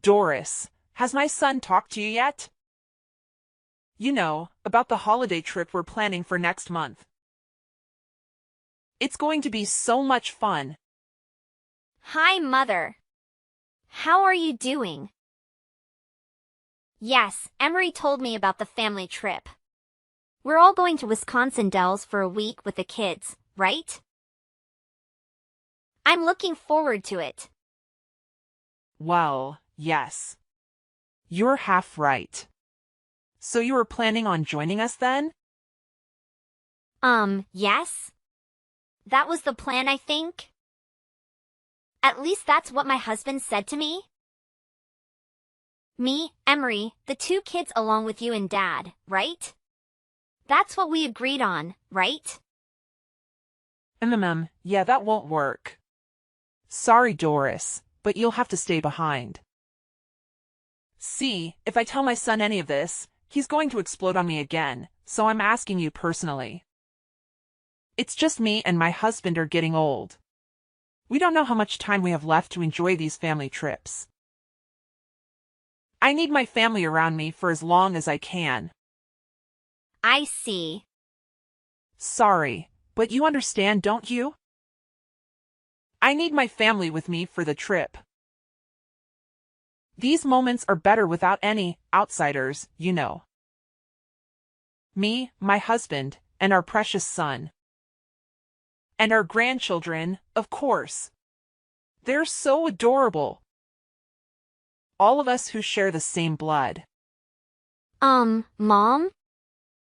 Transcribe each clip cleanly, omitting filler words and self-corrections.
Doris, has my son talked to you yet? You know, about the holiday trip we're planning for next month. It's going to be so much fun. Hi, Mother. How are you doing? Yes, Emery told me about the family trip. We're all going to Wisconsin Dells for a week with the kids, right? I'm looking forward to it. Well, yes. You're half right. So you were planning on joining us then? Yes? That was the plan, I think. At least that's what my husband said to me. Me, Emery, the two kids along with you and Dad, right? That's what we agreed on, right? Yeah, that won't work. Sorry, Doris, but you'll have to stay behind. See, if I tell my son any of this, he's going to explode on me again, so I'm asking you personally. It's just me and my husband are getting old. We don't know how much time we have left to enjoy these family trips. I need my family around me for as long as I can. I see. Sorry, but you understand, don't you? I need my family with me for the trip. These moments are better without any outsiders, you know. Me, my husband, and our precious son. And our grandchildren, of course. They're so adorable. All of us who share the same blood. Mom?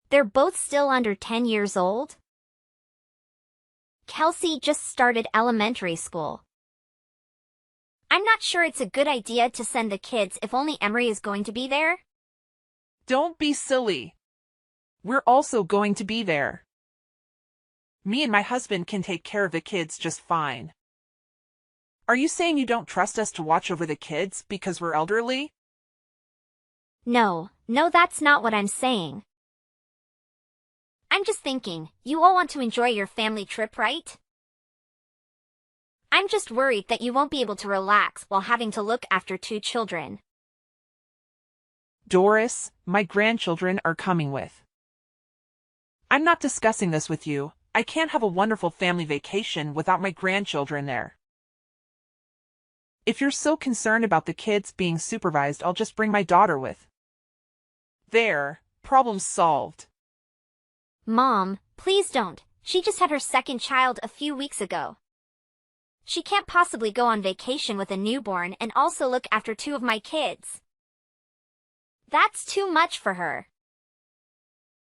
They're both still under 10 years old? Kelsey just started elementary school. I'm not sure it's a good idea to send the kids if only Emery is going to be there. Don't be silly. We're also going to be there. Me and my husband can take care of the kids just fine. Are you saying you don't trust us to watch over the kids because we're elderly? No, that's not what I'm saying. I'm just thinking, you all want to enjoy your family trip, right? I'm just worried that you won't be able to relax while having to look after two children. Doris, my grandchildren are coming with. I'm not discussing this with you. I can't have a wonderful family vacation without my grandchildren there. If you're so concerned about the kids being supervised, I'll just bring my daughter with. There, problem solved. Mom, please don't. She just had her second child a few weeks ago. She can't possibly go on vacation with a newborn and also look after two of my kids. That's too much for her.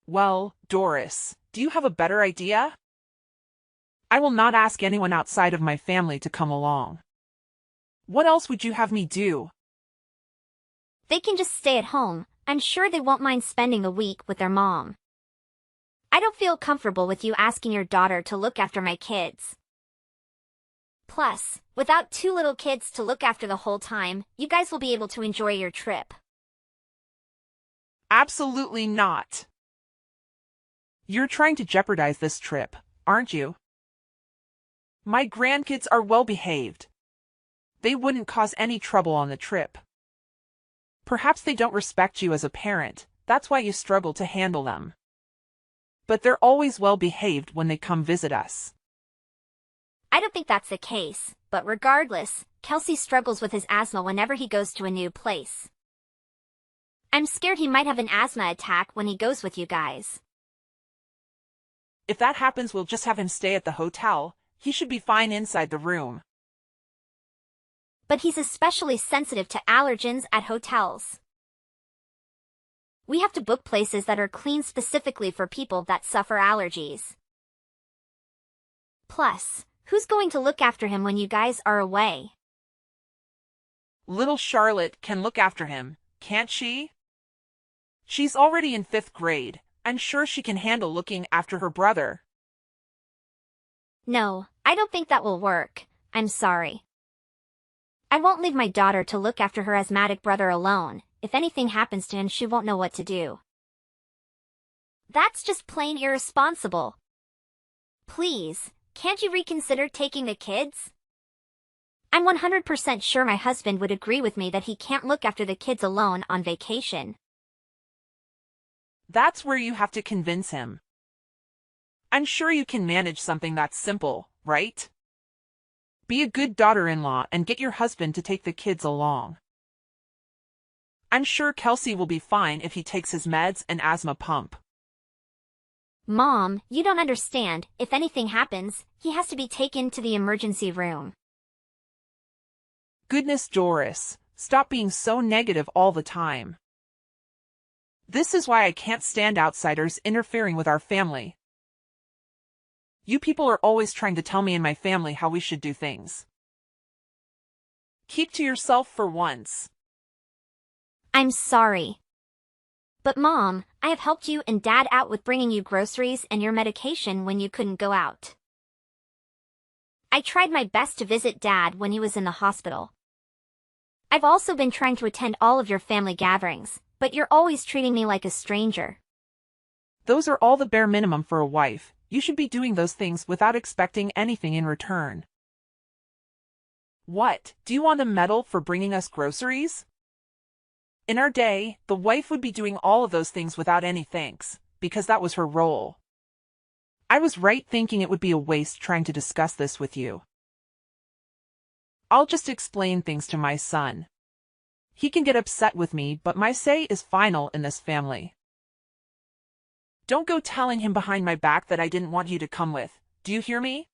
Well, Doris, do you have a better idea? I will not ask anyone outside of my family to come along. What else would you have me do? They can just stay at home. I'm sure they won't mind spending a week with their mom. I don't feel comfortable with you asking your daughter to look after my kids. Plus, without two little kids to look after the whole time, you guys will be able to enjoy your trip. Absolutely not. You're trying to jeopardize this trip, aren't you? My grandkids are well behaved. They wouldn't cause any trouble on the trip. Perhaps they don't respect you as a parent, that's why you struggle to handle them. But they're always well behaved when they come visit us. I don't think that's the case, but regardless, Kelsey struggles with his asthma whenever he goes to a new place. I'm scared he might have an asthma attack when he goes with you guys. If that happens, we'll just have him stay at the hotel. He should be fine inside the room. But he's especially sensitive to allergens at hotels. We have to book places that are clean specifically for people that suffer allergies. Plus, who's going to look after him when you guys are away? Little Charlotte can look after him, can't she? She's already in 5th grade. I'm sure she can handle looking after her brother. No, I don't think that will work. I'm sorry. I won't leave my daughter to look after her asthmatic brother alone. If anything happens to him, she won't know what to do. That's just plain irresponsible. Please, can't you reconsider taking the kids? I'm 100% sure my husband would agree with me that he can't look after the kids alone on vacation. That's where you have to convince him. I'm sure you can manage something that's simple, right? Be a good daughter-in-law and get your husband to take the kids along. I'm sure Kelsey will be fine if he takes his meds and asthma pump. Mom, you don't understand. If anything happens, he has to be taken to the emergency room. Goodness, Doris, stop being so negative all the time. This is why I can't stand outsiders interfering with our family. You people are always trying to tell me and my family how we should do things. Keep to yourself for once. I'm sorry. But Mom, I have helped you and Dad out with bringing you groceries and your medication when you couldn't go out. I tried my best to visit Dad when he was in the hospital. I've also been trying to attend all of your family gatherings, but you're always treating me like a stranger. Those are all the bare minimum for a wife. You should be doing those things without expecting anything in return. What, do you want a medal for bringing us groceries? In our day, the wife would be doing all of those things without any thanks, because that was her role. I was right thinking it would be a waste trying to discuss this with you. I'll just explain things to my son. He can get upset with me, but my say is final in this family. Don't go telling him behind my back that I didn't want you to come with. Do you hear me?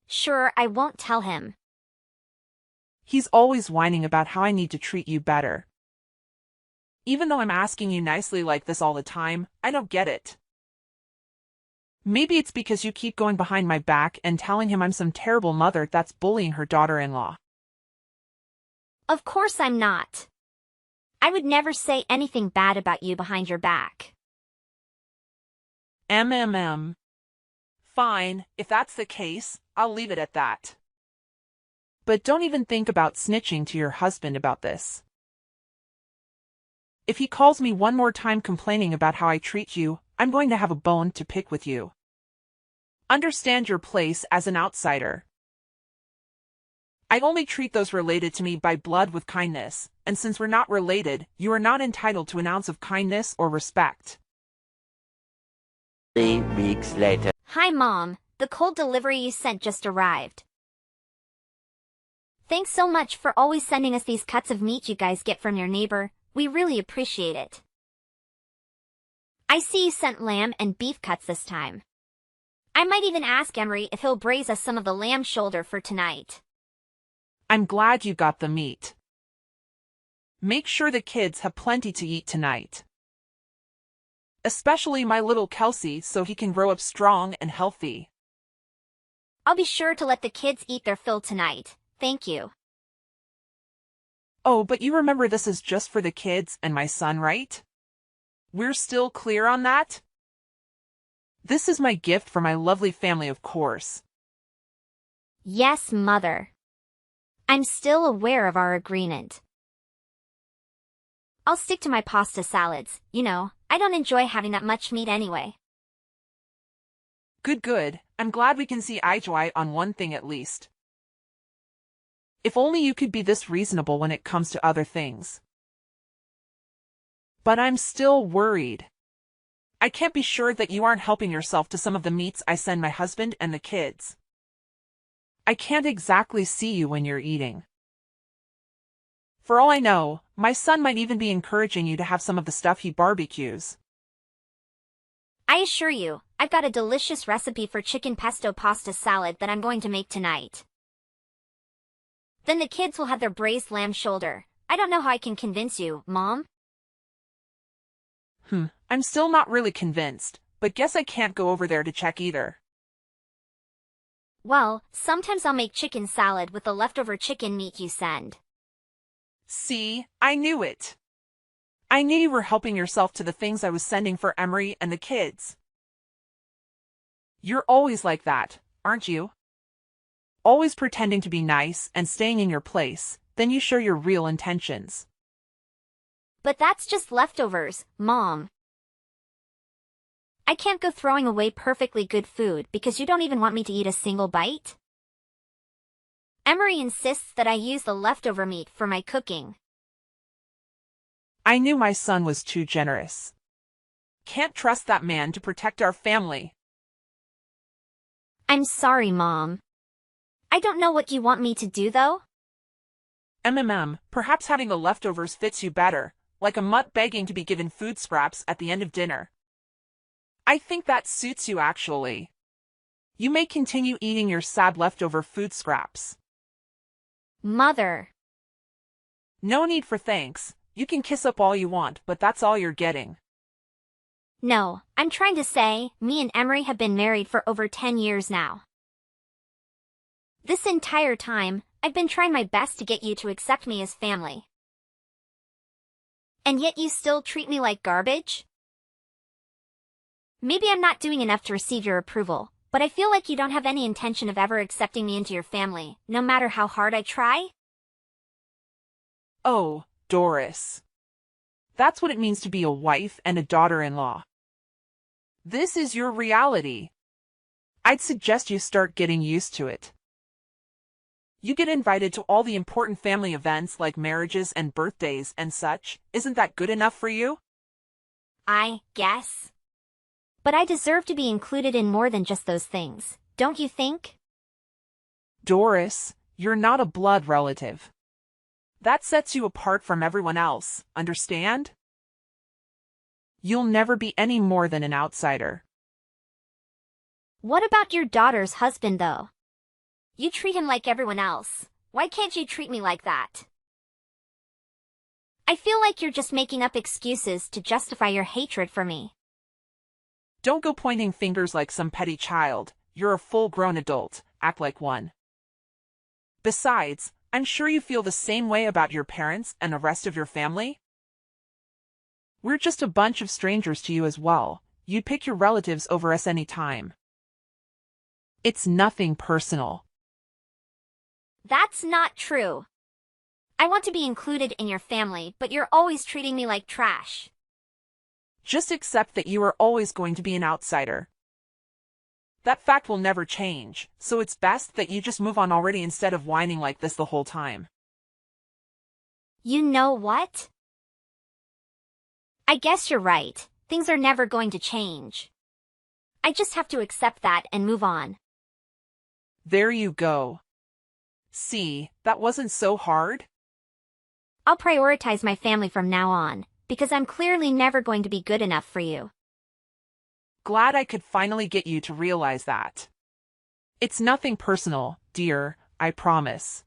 Sure, I won't tell him. He's always whining about how I need to treat you better. Even though I'm asking you nicely like this all the time, I don't get it. Maybe it's because you keep going behind my back and telling him I'm some terrible mother that's bullying her daughter-in-law. Of course I'm not. I would never say anything bad about you behind your back. Fine, if that's the case, I'll leave it at that. But don't even think about snitching to your husband about this. If he calls me one more time complaining about how I treat you, I'm going to have a bone to pick with you. Understand your place as an outsider. I only treat those related to me by blood with kindness, and since we're not related, you are not entitled to an ounce of kindness or respect. 3 weeks later. Hi Mom, the cold delivery you sent just arrived. Thanks so much for always sending us these cuts of meat you guys get from your neighbor. We really appreciate it. I see you sent lamb and beef cuts this time. I might even ask Emery if he'll braise us some of the lamb shoulder for tonight. I'm glad you got the meat. Make sure the kids have plenty to eat tonight. Especially my little Kelsey so he can grow up strong and healthy. I'll be sure to let the kids eat their fill tonight. Thank you. Oh, but you remember this is just for the kids and my son, right? We're still clear on that? This is my gift for my lovely family, of course. Yes, Mother. I'm still aware of our agreement. I'll stick to my pasta salads. You know, I don't enjoy having that much meat anyway. Good. I'm glad we can see eye to eye on one thing at least. If only you could be this reasonable when it comes to other things. But I'm still worried. I can't be sure that you aren't helping yourself to some of the meats I send my husband and the kids. I can't exactly see you when you're eating. For all I know, my son might even be encouraging you to have some of the stuff he barbecues. I assure you, I've got a delicious recipe for chicken pesto pasta salad that I'm going to make tonight. Then the kids will have their braised lamb shoulder. I don't know how I can convince you, Mom. I'm still not really convinced, but guess I can't go over there to check either. Well, sometimes I'll make chicken salad with the leftover chicken meat you send. See, I knew it. I knew you were helping yourself to the things I was sending for Emery and the kids. You're always like that, aren't you? Always pretending to be nice and staying in your place, then you show your real intentions. But that's just leftovers, Mom. I can't go throwing away perfectly good food because you don't even want me to eat a single bite. Emery insists that I use the leftover meat for my cooking. I knew my son was too generous. Can't trust that man to protect our family. I'm sorry, Mom. I don't know what you want me to do, though. Perhaps having the leftovers fits you better, like a mutt begging to be given food scraps at the end of dinner. I think that suits you, actually. You may continue eating your sad leftover food scraps. Mother. No need for thanks. You can kiss up all you want, but that's all you're getting. No, I'm trying to say, me and Emery have been married for over 10 years now. This entire time, I've been trying my best to get you to accept me as family. And yet you still treat me like garbage? Maybe I'm not doing enough to receive your approval, but I feel like you don't have any intention of ever accepting me into your family, no matter how hard I try. Oh, Doris. That's what it means to be a wife and a daughter-in-law. This is your reality. I'd suggest you start getting used to it. You get invited to all the important family events like marriages and birthdays and such. Isn't that good enough for you? I guess. But I deserve to be included in more than just those things, don't you think? Doris, you're not a blood relative. That sets you apart from everyone else, understand? You'll never be any more than an outsider. What about your daughter's husband, though? You treat him like everyone else. Why can't you treat me like that? I feel like you're just making up excuses to justify your hatred for me. Don't go pointing fingers like some petty child. You're a full-grown adult. Act like one. Besides, I'm sure you feel the same way about your parents and the rest of your family. We're just a bunch of strangers to you as well. You'd pick your relatives over us any time. It's nothing personal. That's not true. I want to be included in your family, but you're always treating me like trash. Just accept that you are always going to be an outsider. That fact will never change, so it's best that you just move on already instead of whining like this the whole time. You know what? I guess you're right. Things are never going to change. I just have to accept that and move on. There you go. See, that wasn't so hard. I'll prioritize my family from now on, because I'm clearly never going to be good enough for you. Glad I could finally get you to realize that. It's nothing personal, dear, I promise.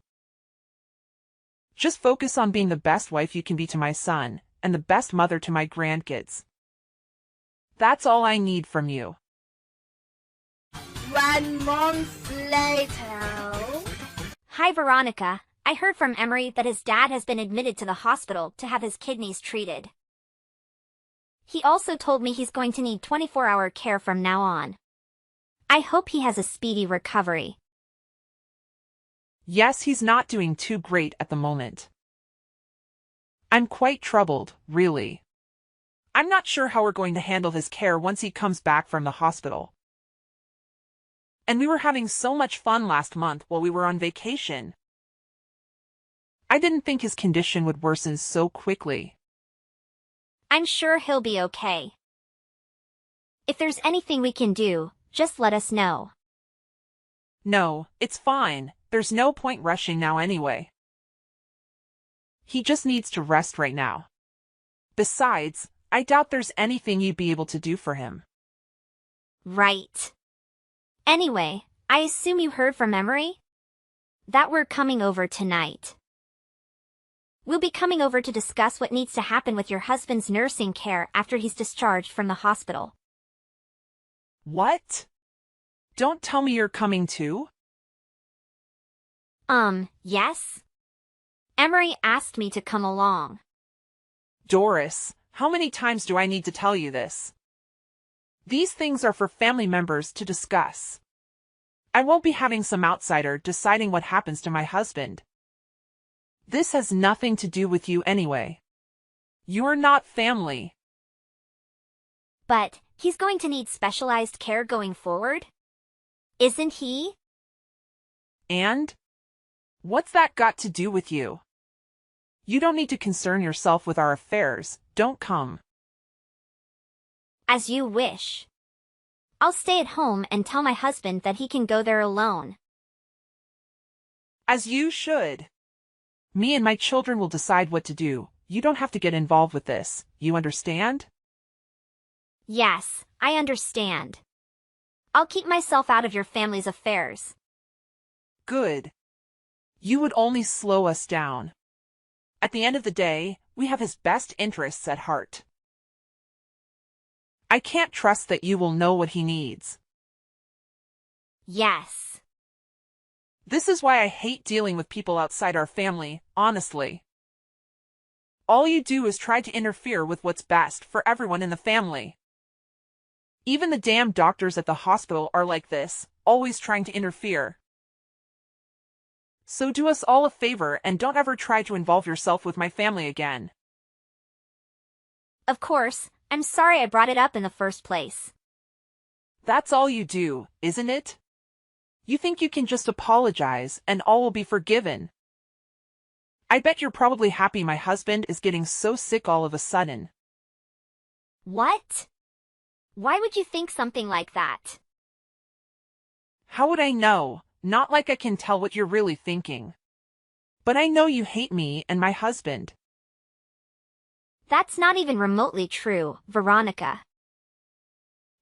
Just focus on being the best wife you can be to my son, and the best mother to my grandkids. That's all I need from you. 1 month later. Hi, Veronica. I heard from Emery that his dad has been admitted to the hospital to have his kidneys treated. He also told me he's going to need 24-hour care from now on. I hope he has a speedy recovery. Yes, he's not doing too great at the moment. I'm quite troubled, really. I'm not sure how we're going to handle his care once he comes back from the hospital. And we were having so much fun last month while we were on vacation. I didn't think his condition would worsen so quickly. I'm sure he'll be okay. If there's anything we can do, just let us know. No, it's fine. There's no point rushing now anyway. He just needs to rest right now. Besides, I doubt there's anything you'd be able to do for him. Right. Anyway, I assume you heard from Emery? That we're coming over tonight. We'll be coming over to discuss what needs to happen with your husband's nursing care after he's discharged from the hospital. What? Don't tell me you're coming too? Yes? Emery asked me to come along. Doris, how many times do I need to tell you this? These things are for family members to discuss. I won't be having some outsider deciding what happens to my husband. This has nothing to do with you anyway. You're not family. But he's going to need specialized care going forward? Isn't he? And? What's that got to do with you? You don't need to concern yourself with our affairs. Don't come. As you wish. I'll stay at home and tell my husband that he can go there alone. As you should. Me and my children will decide what to do. You don't have to get involved with this. You understand? Yes, I understand. I'll keep myself out of your family's affairs. Good. You would only slow us down. At the end of the day, we have his best interests at heart. I can't trust that you will know what he needs. Yes. This is why I hate dealing with people outside our family, honestly. All you do is try to interfere with what's best for everyone in the family. Even the damn doctors at the hospital are like this, always trying to interfere. So do us all a favor and don't ever try to involve yourself with my family again. Of course, I'm sorry I brought it up in the first place. That's all you do, isn't it? You think you can just apologize and all will be forgiven. I bet you're probably happy my husband is getting so sick all of a sudden. What? Why would you think something like that? How would I know? Not like I can tell what you're really thinking. But I know you hate me and my husband. That's not even remotely true, Veronica.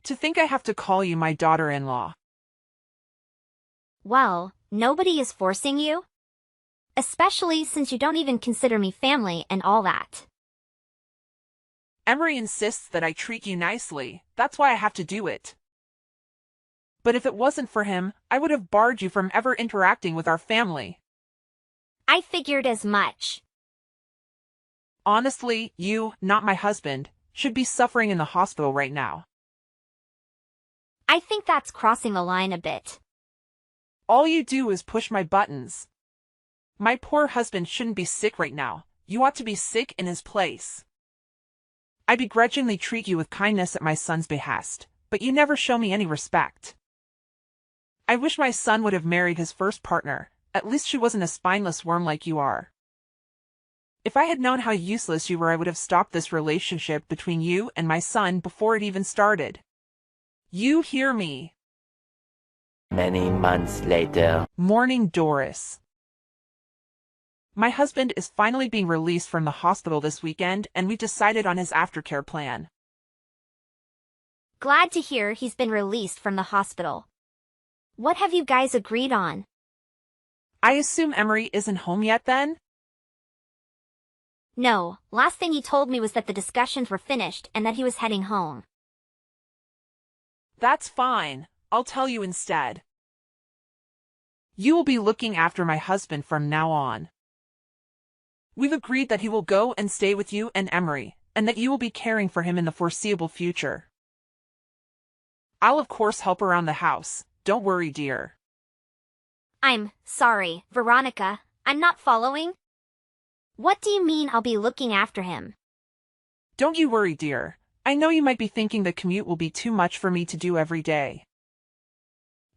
To think I have to call you my daughter-in-law. Well, nobody is forcing you. Especially since you don't even consider me family and all that. Emery insists that I treat you nicely, that's why I have to do it. But if it wasn't for him, I would have barred you from ever interacting with our family. I figured as much. Honestly, you, not my husband, should be suffering in the hospital right now. I think that's crossing the line a bit. All you do is push my buttons. My poor husband shouldn't be sick right now. You ought to be sick in his place. I begrudgingly treat you with kindness at my son's behest, but you never show me any respect. I wish my son would have married his first partner. At least she wasn't a spineless worm like you are. If I had known how useless you were, I would have stopped this relationship between you and my son before it even started. You hear me? Many months later. Morning, Doris. My husband is finally being released from the hospital this weekend, and we decided on his aftercare plan. Glad to hear he's been released from the hospital. What have you guys agreed on? I assume Emery isn't home yet then? No, last thing he told me was that the discussions were finished and that he was heading home. That's fine. I'll tell you instead. You will be looking after my husband from now on. We've agreed that he will go and stay with you and Emery, and that you will be caring for him in the foreseeable future. I'll of course help around the house. Don't worry, dear. I'm sorry, Veronica, I'm not following. What do you mean I'll be looking after him? Don't you worry, dear. I know you might be thinking the commute will be too much for me to do every day.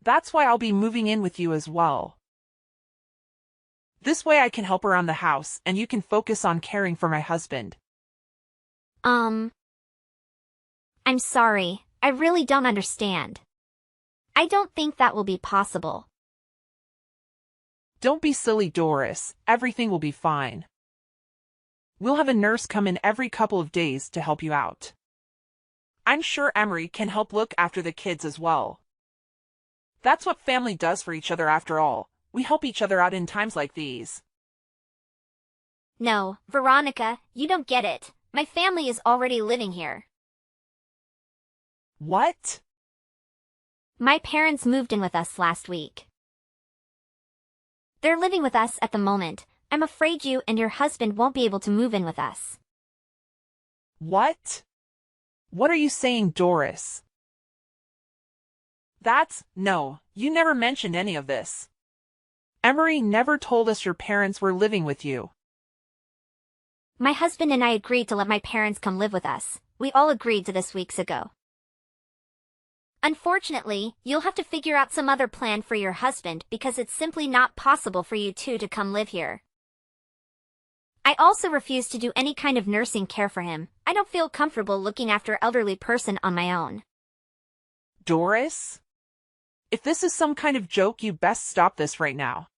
That's why I'll be moving in with you as well. This way I can help around the house and you can focus on caring for my husband. I'm sorry, I really don't understand. I don't think that will be possible. Don't be silly, Doris. Everything will be fine. We'll have a nurse come in every couple of days to help you out. I'm sure Emery can help look after the kids as well. That's what family does for each other after all. We help each other out in times like these. No, Veronica, you don't get it. My family is already living here. What? My parents moved in with us last week. They're living with us at the moment. I'm afraid you and your husband won't be able to move in with us. What? What are you saying, Doris? No, you never mentioned any of this. Emery never told us your parents were living with you. My husband and I agreed to let my parents come live with us. We all agreed to this weeks ago. Unfortunately, you'll have to figure out some other plan for your husband because it's simply not possible for you two to come live here. I also refuse to do any kind of nursing care for him. I don't feel comfortable looking after an elderly person on my own. Doris? If this is some kind of joke, you best stop this right now.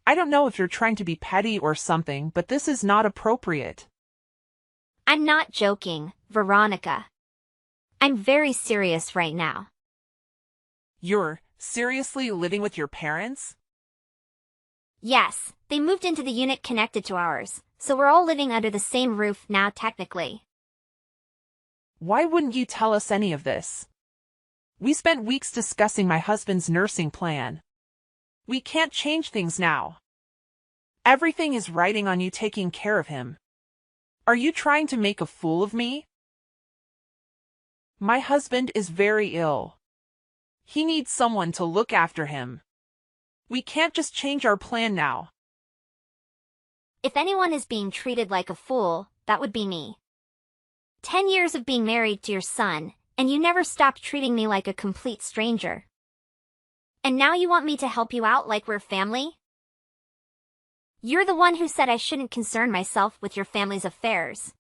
I don't know if you're trying to be petty or something, but this is not appropriate. I'm not joking, Veronica. I'm very serious right now. You're seriously living with your parents? Yes, they moved into the unit connected to ours, so we're all living under the same roof now technically. Why wouldn't you tell us any of this? We spent weeks discussing my husband's nursing plan. We can't change things now. Everything is riding on you taking care of him. Are you trying to make a fool of me? My husband is very ill. He needs someone to look after him. We can't just change our plan now. If anyone is being treated like a fool, that would be me. 10 years of being married to your son, and you never stopped treating me like a complete stranger. And now you want me to help you out like we're family? You're the one who said I shouldn't concern myself with your family's affairs.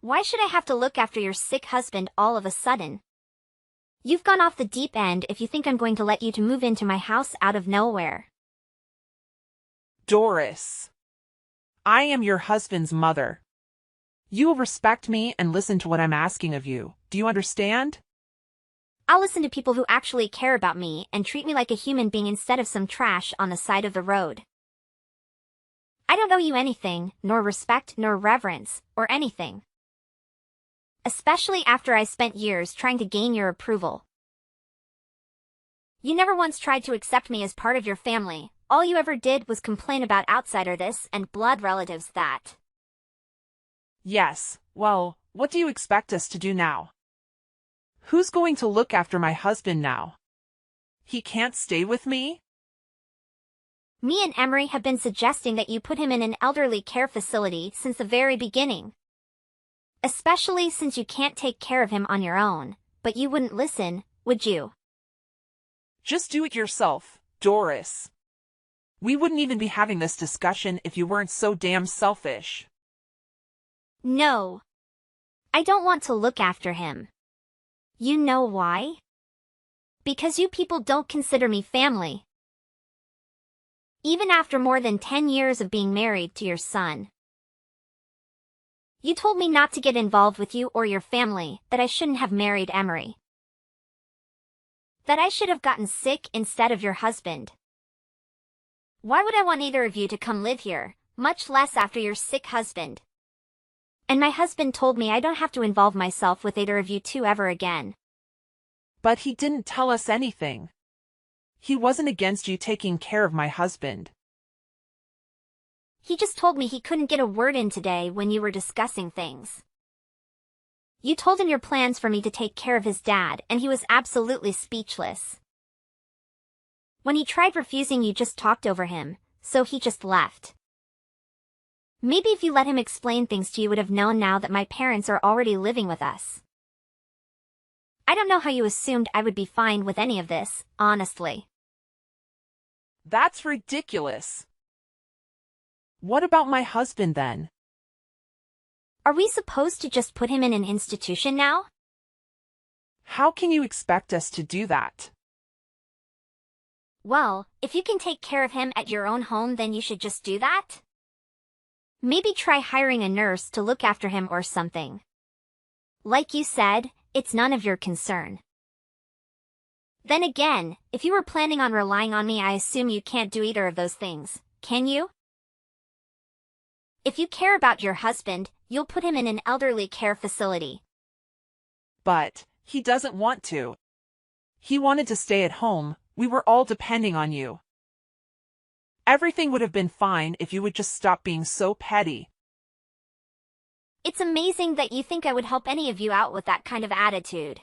Why should I have to look after your sick husband all of a sudden? You've gone off the deep end if you think I'm going to let you to move into my house out of nowhere. Doris, I am your husband's mother. You will respect me and listen to what I'm asking of you. Do you understand? I'll listen to people who actually care about me and treat me like a human being instead of some trash on the side of the road. I don't owe you anything, nor respect, nor reverence, or anything. Especially after I spent years trying to gain your approval. You never once tried to accept me as part of your family. All you ever did was complain about outsider this and blood relatives that. Yes, well, what do you expect us to do now? Who's going to look after my husband now? He can't stay with me? Me and Emery have been suggesting that you put him in an elderly care facility since the very beginning. Especially since you can't take care of him on your own, but you wouldn't listen, would you? Just do it yourself, Doris. We wouldn't even be having this discussion if you weren't so damn selfish. No. I don't want to look after him. You know why? Because you people don't consider me family. Even after more than 10 years of being married to your son. You told me not to get involved with you or your family, that I shouldn't have married Emery. That I should have gotten sick instead of your husband. Why would I want either of you to come live here, much less after your sick husband? And my husband told me I don't have to involve myself with either of you two ever again. But he didn't tell us anything. He wasn't against you taking care of my husband. He just told me he couldn't get a word in today when you were discussing things. You told him your plans for me to take care of his dad, and he was absolutely speechless. When he tried refusing, you just talked over him, so he just left. Maybe if you let him explain things to you, would have known now that my parents are already living with us. I don't know how you assumed I would be fine with any of this, honestly. That's ridiculous. What about my husband then? Are we supposed to just put him in an institution now? How can you expect us to do that? Well, if you can take care of him at your own home, then you should just do that. Maybe try hiring a nurse to look after him or something. Like you said, it's none of your concern. Then again, if you were planning on relying on me, I assume you can't do either of those things, can you? If you care about your husband, you'll put him in an elderly care facility. But he doesn't want to. He wanted to stay at home. We were all depending on you. Everything would have been fine if you would just stop being so petty. It's amazing that you think I would help any of you out with that kind of attitude.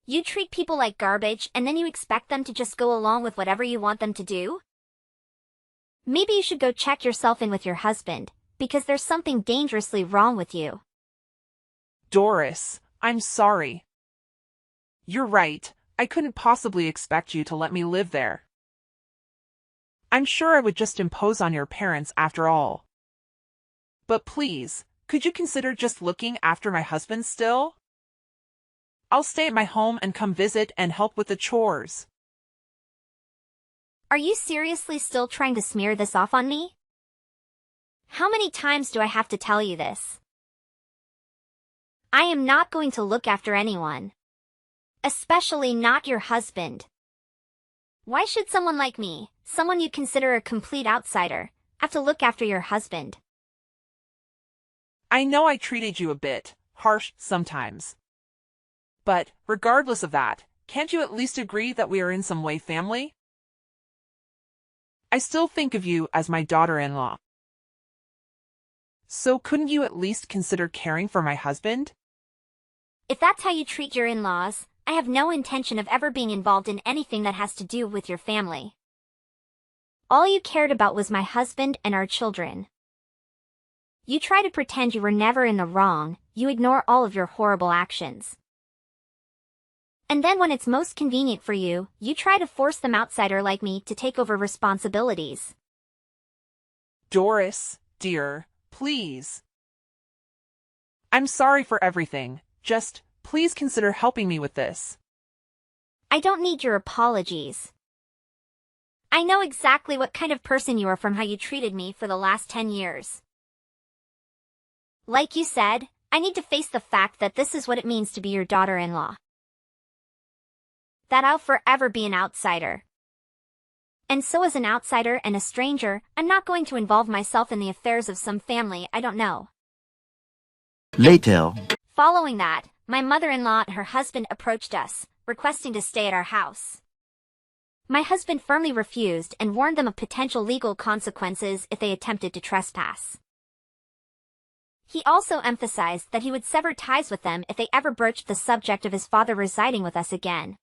You treat people like garbage and then you expect them to just go along with whatever you want them to do? Maybe you should go check yourself in with your husband, because there's something dangerously wrong with you. Doris, I'm sorry. You're right, I couldn't possibly expect you to let me live there. I'm sure I would just impose on your parents after all. But please, could you consider just looking after my husband still? I'll stay at my home and come visit and help with the chores. Are you seriously still trying to smear this off on me? How many times do I have to tell you this? I am not going to look after anyone. Especially not your husband. Why should someone like me, someone you consider a complete outsider, have to look after your husband? I know I treated you a bit harsh sometimes. But, regardless of that, can't you at least agree that we are in some way family? I still think of you as my daughter-in-law. So couldn't you at least consider caring for my husband? If that's how you treat your in-laws, I have no intention of ever being involved in anything that has to do with your family. All you cared about was my husband and our children. You try to pretend you were never in the wrong, you ignore all of your horrible actions. And then when it's most convenient for you, you try to force them outsider like me to take over responsibilities. Doris, dear, please. I'm sorry for everything, just, please consider helping me with this. I don't need your apologies. I know exactly what kind of person you are from how you treated me for the last 10 years. Like you said, I need to face the fact that this is what it means to be your daughter-in-law. That I'll forever be an outsider. And so as an outsider and a stranger, I'm not going to involve myself in the affairs of some family I don't know. Later. Following that, my mother-in-law and her husband approached us, requesting to stay at our house. My husband firmly refused and warned them of potential legal consequences if they attempted to trespass. He also emphasized that he would sever ties with them if they ever broached the subject of his father residing with us again.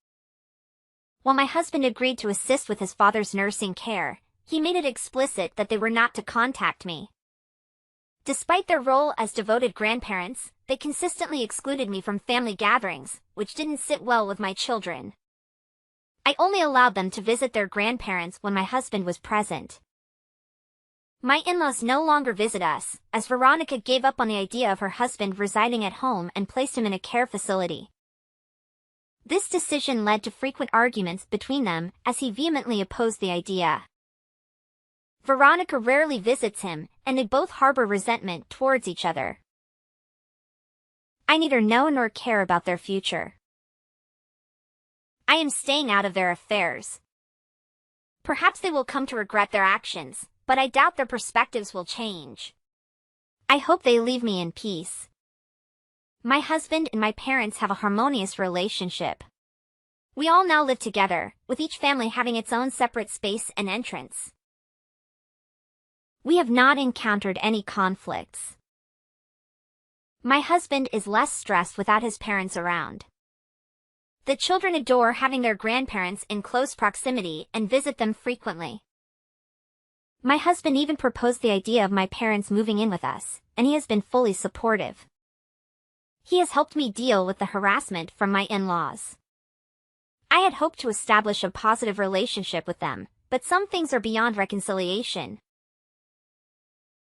While my husband agreed to assist with his father's nursing care, he made it explicit that they were not to contact me. Despite their role as devoted grandparents, they consistently excluded me from family gatherings, which didn't sit well with my children. I only allowed them to visit their grandparents when my husband was present. My in-laws no longer visit us, as Veronica gave up on the idea of her husband residing at home and placed him in a care facility. This decision led to frequent arguments between them as he vehemently opposed the idea. Veronica rarely visits him, and they both harbor resentment towards each other. I neither know nor care about their future. I am staying out of their affairs. Perhaps they will come to regret their actions, but I doubt their perspectives will change. I hope they leave me in peace. My husband and my parents have a harmonious relationship. We all now live together, with each family having its own separate space and entrance. We have not encountered any conflicts. My husband is less stressed without his parents around. The children adore having their grandparents in close proximity and visit them frequently. My husband even proposed the idea of my parents moving in with us, and he has been fully supportive. He has helped me deal with the harassment from my in-laws. I had hoped to establish a positive relationship with them, but some things are beyond reconciliation.